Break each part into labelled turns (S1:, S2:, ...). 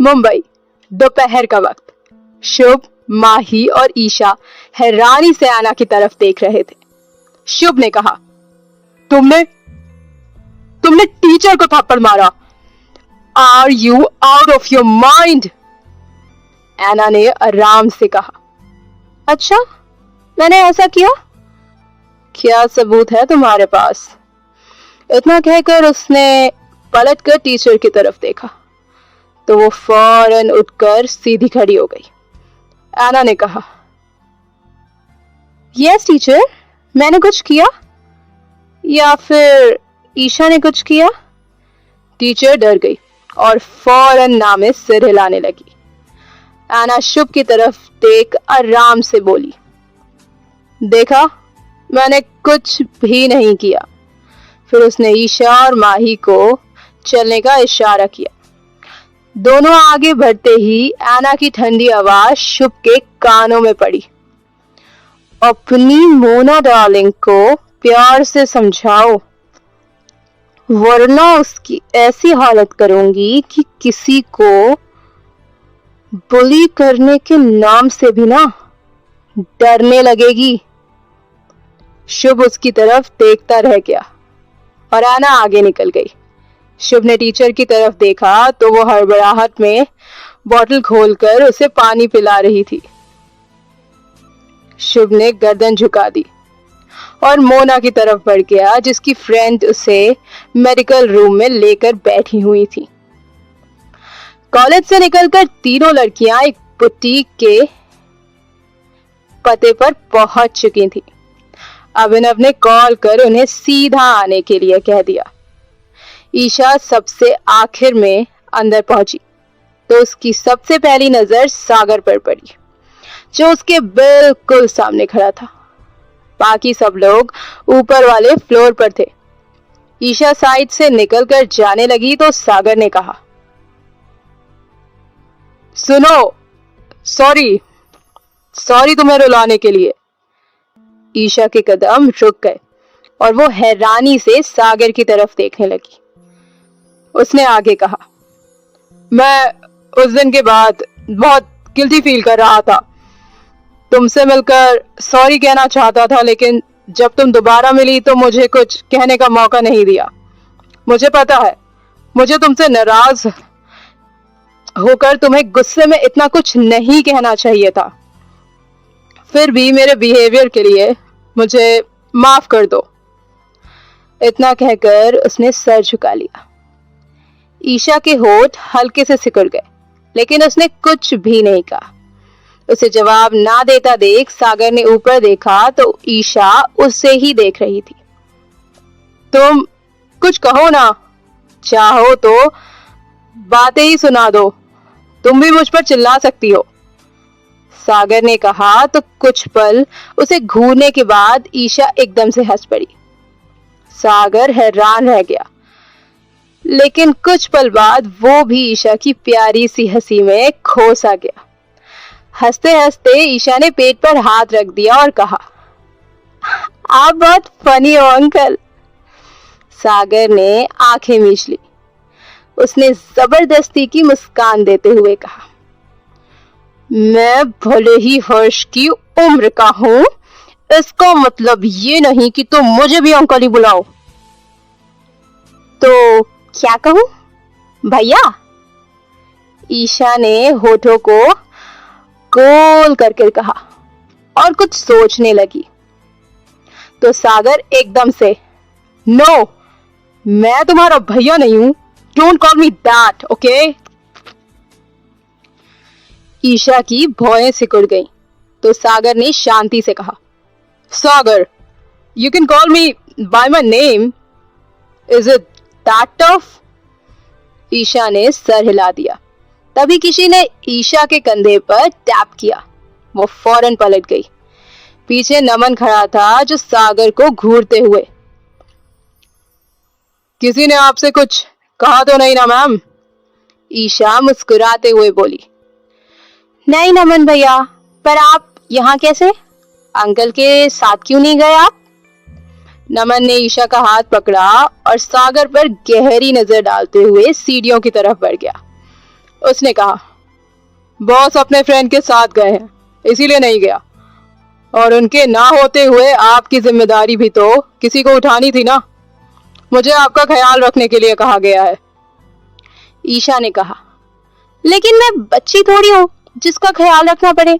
S1: मुंबई, दोपहर का वक्त। शुभ, माही और ईशा हैरानी से आना की तरफ देख रहे थे। शुभ ने कहा, तुमने तुमने टीचर को थप्पड़ मारा। Are you out of your mind? Ena ने आराम से कहा। अच्छा, मैंने ऐसा किया? क्या सबूत है तुम्हारे पास? इतना कहकर उसने पलटकर टीचर की तरफ देखा तो वो फौरन उठकर सीधी खड़ी हो गई। एना ने कहा, यस टीचर, मैंने कुछ किया या फिर ईशा ने कुछ किया? टीचर डर गई और फौरन ना में सिर हिलाने लगी। एना शुभ की तरफ देख आराम से बोली, देखा, मैंने कुछ भी नहीं किया। फिर उसने ईशा और माही को चलने का इशारा किया। दोनों आगे बढ़ते ही एना की ठंडी आवाज शुभ के कानों में पड़ी, अपनी मोना डार्लिंग को प्यार से समझाओ, वरना उसकी ऐसी हालत करूंगी कि किसी को बुली करने के नाम से भी ना डरने लगेगी। शुभ उसकी तरफ देखता रह गया और एना आगे निकल गई। शुभ ने टीचर की तरफ देखा तो वो हड़बड़ाहट में बोतल खोलकर उसे पानी पिला रही थी। शुभ ने गर्दन झुका दी और मोना की तरफ बढ़ गया, जिसकी फ्रेंड उसे मेडिकल रूम में लेकर बैठी हुई थी। कॉलेज से निकलकर तीनों लड़कियां एक बुटीक के पते पर पहुंच चुकी थी। अभिनव ने कॉल कर उन्हें सीधा आने के लिए कह दिया। ईशा सबसे आखिर में अंदर पहुंची तो उसकी सबसे पहली नजर सागर पर पड़ी, जो उसके बिल्कुल सामने खड़ा था। बाकी सब लोग ऊपर वाले फ्लोर पर थे। ईशा साइड से निकलकर जाने लगी तो सागर ने कहा, सुनो, सॉरी तुम्हें रुलाने के लिए। ईशा के कदम रुक गए और वो हैरानी से सागर की तरफ देखने लगी। उसने आगे कहा, मैं उस दिन के बाद बहुत गिल्टी फील कर रहा था। तुमसे मिलकर सॉरी कहना चाहता था, लेकिन जब तुम दोबारा मिली तो मुझे कुछ कहने का मौका नहीं दिया। मुझे पता है, मुझे तुमसे नाराज होकर तुम्हें गुस्से में इतना कुछ नहीं कहना चाहिए था। फिर भी मेरे बिहेवियर के लिए मुझे माफ कर दो। इतना कहकर उसने सर झुका लिया। ईशा के होठ हल्के से सिकुड़ गए, लेकिन उसने कुछ भी नहीं कहा। उसे जवाब ना देता देख सागर ने ऊपर देखा तो ईशा उससे ही देख रही थी। तुम कुछ कहो ना, चाहो तो बातें ही सुना दो, तुम भी मुझ पर चिल्ला सकती हो। सागर ने कहा तो कुछ पल उसे घूरने के बाद ईशा एकदम से हंस पड़ी। सागर हैरान रह गया, लेकिन कुछ पल बाद वो भी ईशा की प्यारी सी हंसी में खो सा गया। हंसते हंसते ईशा ने पेट पर हाथ रख दिया और कहा, आप बहुत फनी हो अंकल। सागर ने आंखें मीच ली। उसने जबरदस्ती की मुस्कान देते हुए कहा, मैं भले ही हर्ष की उम्र का हूं, इसका मतलब ये नहीं कि तुम मुझे भी अंकल ही बुलाओ। तो क्या कहूं, भैया? ईशा ने होठों को गोल करके कहा और कुछ सोचने लगी तो सागर एकदम से, नो, मैं तुम्हारा भैया नहीं हूं, don't call me that, okay? Isha की भौएं सिकुड़ गईं तो सागर ने शांति से कहा, Sagar, you can call me by my name, is it that tough? Isha ने सर हिला दिया। तभी किसी ने ईशा के कंधे पर टैप किया। वो फौरन पलट गई। पीछे नमन खड़ा था, जो सागर को घूरते हुए, किसी ने आपसे कुछ कहा तो नहीं ना मैम? ईशा मुस्कुराते हुए बोली, नहीं नमन भैया, पर आप यहाँ कैसे? अंकल के साथ क्यों नहीं गए आप? नमन ने ईशा का हाथ पकड़ा और सागर पर गहरी नजर डालते हुए सीढ़ियों की तरफ बढ़ गया। उसने कहा, बॉस अपने फ्रेंड के साथ गए हैं, इसीलिए नहीं गया। और उनके ना होते हुए आपकी जिम्मेदारी भी तो किसी को उठानी थी ना। मुझे आपका ख्याल रखने के लिए कहा गया है। ईशा ने कहा, लेकिन मैं बच्ची थोड़ी हूं जिसका ख्याल रखना पड़े,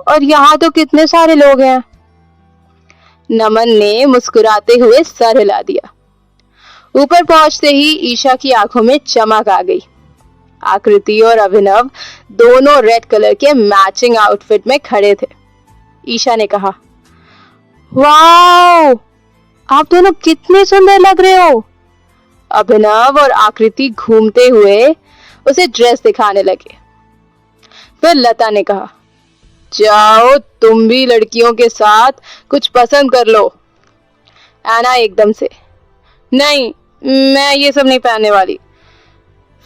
S1: और यहाँ तो कितने सारे लोग हैं। नमन ने मुस्कुराते हुए सर हिला दिया। ऊपर पहुंचते ही ईशा की आंखों में चमक आ गई। आकृति और अभिनव दोनों रेड कलर के मैचिंग आउटफिट में खड़े थे। ईशा ने कहा, वाओ, आप दोनों कितने सुंदर लग रहे हो। अभिनव और आकृति घूमते हुए उसे ड्रेस दिखाने लगे। फिर लता ने कहा, जाओ तुम भी लड़कियों के साथ कुछ पसंद कर लो। ऐना एकदम से, नहीं, मैं ये सब नहीं पहनने वाली,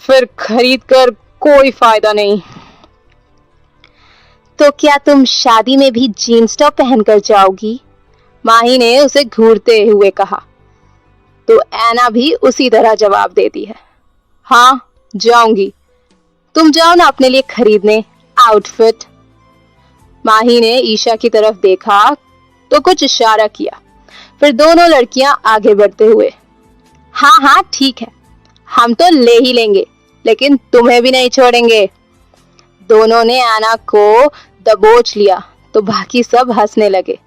S1: फिर खरीद कर कोई फायदा नहीं। तो क्या तुम शादी में भी जीन्स टॉप पहनकर जाओगी? माही ने उसे घूरते हुए कहा। तो ऐना भी उसी तरह जवाब देती है, हाँ जाऊंगी, तुम जाओ ना अपने लिए खरीदने आउटफिट। माही ने ईशा की तरफ देखा तो कुछ इशारा किया। फिर दोनों लड़कियां आगे बढ़ते हुए, हाँ हाँ ठीक है, हम तो ले ही लेंगे, लेकिन तुम्हें भी नहीं छोड़ेंगे। दोनों ने ऐना को दबोच लिया तो बाकी सब हंसने लगे।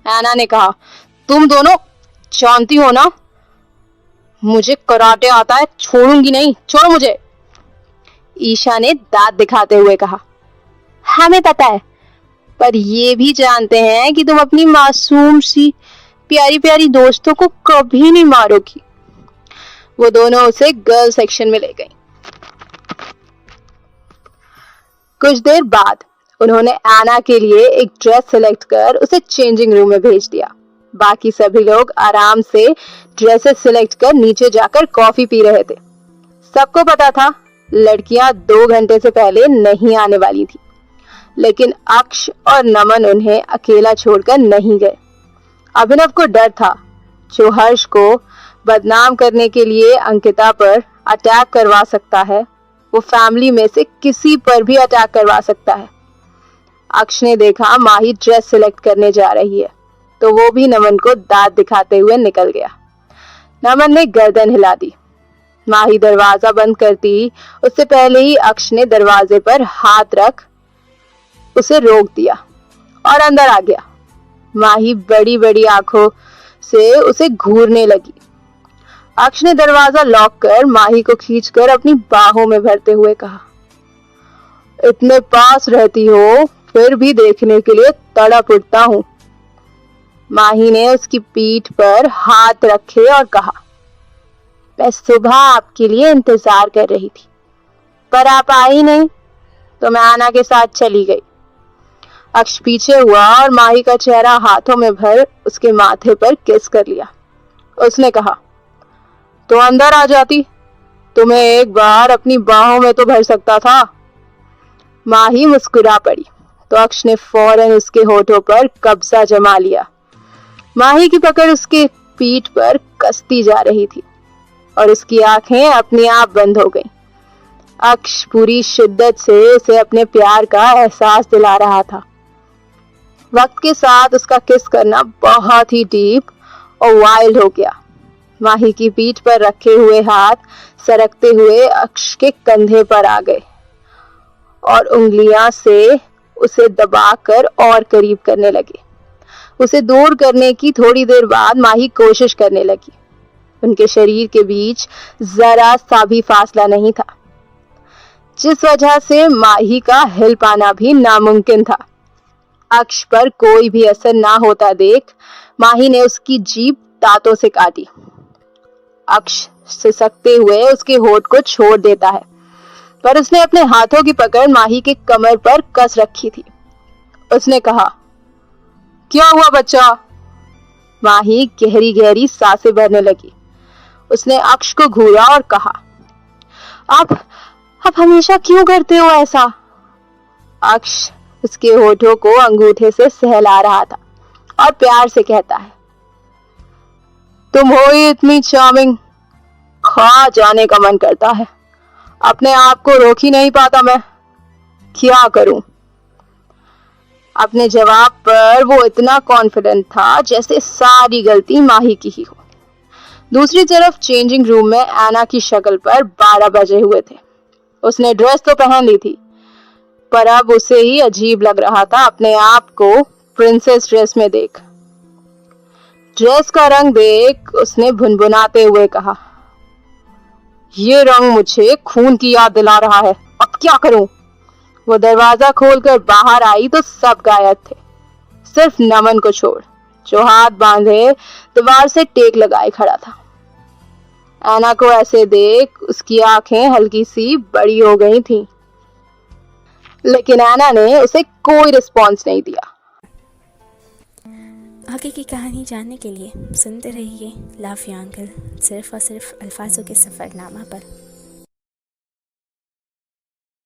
S1: ऐना ने कहा, तुम दोनों जानती हो ना, मुझे कराटे आता है, छोड़ूंगी नहीं, छोड़ो मुझे। ईशा ने दांत दिखाते हुए कहा, हमें पता है, पर ये भी जानते हैं कि तुम अपनी मासूम सी प्यारी प्यारी दोस्तों को कभी नहीं मारोगी। वो दोनों उसे गर्ल सेक्शन में ले गई। कुछ देर बाद उन्होंने ऐना के लिए एक ड्रेस सिलेक्ट कर उसे चेंजिंग रूम में भेज दिया। बाकी सभी लोग आराम से ड्रेसेस सिलेक्ट कर नीचे जाकर कॉफी पी रहे थे। सबको पता था लड़कियां 2 घंटे से पहले नहीं आने वाली थी, लेकिन अक्ष और नमन उन्हें अकेला छोड़कर नहीं गए। अभिनव को डर था, जो हर्ष को बदनाम करने के लिए अंकिता पर अटैक करवा सकता है, वो फैमिली में से किसी पर भी अटैक करवा सकता है। अक्ष ने देखा माही ड्रेस सिलेक्ट करने जा रही है, तो वो भी नमन को दांत दिखाते हुए निकल गया। नमन ने गर्दन हिला दी। माही दरवाजा बंद करती उससे पहले ही अक्ष ने दरवाजे पर हाथ रख उसे रोक दिया और अंदर आ गया। माही बड़ी बड़ी आंखों से उसे घूरने लगी। अक्ष ने दरवाजा लॉक कर माही को खींचकर अपनी बाहों में भरते हुए कहा, इतने पास रहती हो फिर भी देखने के लिए तड़प उठता हूं। माही ने उसकी पीठ पर हाथ रखे और कहा, मैं सुबह आपके लिए इंतजार कर रही थी, पर आप आई नहीं, तो मैं ऐना के साथ चली गई। अक्ष पीछे हुआ और माही का चेहरा हाथों में भर उसके माथे पर किस कर लिया। उसने कहा, तो अंदर आ जाती, तुम्हें एक बार अपनी बाहों में तो भर सकता था। माही मुस्कुरा पड़ी तो अक्ष ने फौरन उसके होठों पर कब्जा जमा लिया। माही की पकड़ उसके पीठ पर कसती जा रही थी और उसकी आंखें अपने आप बंद हो गईं। अक्ष पूरी शिद्दत से उसे अपने प्यार का एहसास दिला रहा था। वक्त के साथ उसका किस करना बहुत ही डीप और वाइल्ड हो गया। माही की पीठ पर रखे हुए हाथ सरकते हुए अक्ष के कंधे पर आ गए और उंगलियां से उसे दबाकर और करीब करने लगे। उसे दूर करने की थोड़ी देर बाद माही कोशिश करने लगी। उनके शरीर के बीच जरा सा भी फासला नहीं था, जिस वजह से माही का हिल पाना भी नामुमकिन था। अक्ष पर कोई भी असर ना होता देख माही ने उसकी जीभ दांतों से काटी। अक्ष सिसकते हुए उसके होठ को छोड़ देता है, पर उसने अपने हाथों की पकड़ माही के कमर पर कस रखी थी। उसने कहा, क्या हुआ बच्चा? माही गहरी गहरी सांसें भरने लगी। उसने अक्ष को घूरा और कहा, आप हमेशा क्यों करते हो ऐसा? अक्ष उसके होठों को अंगूठे से सहला रहा था और प्यार से कहता है, तुम हो ही इतनी चार्मिंग, खा जाने का मन करता है। अपने आप को रोक ही नहीं पाता मैं, क्या करूं? अपने जवाब पर वो इतना कॉन्फिडेंट था जैसे सारी गलती माही की ही हो। दूसरी तरफ चेंजिंग रूम में एना की शक्ल पर 12 बजे हुए थे। उसने ड्रेस तो पहन ली थी, पर अब उसे ही अजीब लग रहा था अपने आप को प्रिंसेस ड्रेस में देख। ड्रेस का रंग देख उसने भुनभुनाते हुए कहा, ये रंग मुझे खून की याद दिला रहा है, अब क्या करूं? वो दरवाजा खोलकर बाहर आई तो सब गायब थे, सिर्फ नमन को छोड़, जो हाथ बांधे दीवार से टेक लगाए खड़ा था। एना को ऐसे देख उसकी आंखें हल्की सी बड़ी हो गई थीं, लेकिन एना ने उसे कोई रिस्पॉन्स नहीं दिया।
S2: आगे की कहानी जानने के लिए सुनते रहिए लव यू अंकल, सिर्फ और सिर्फ अल्फाजों के सफ़रनामा पर।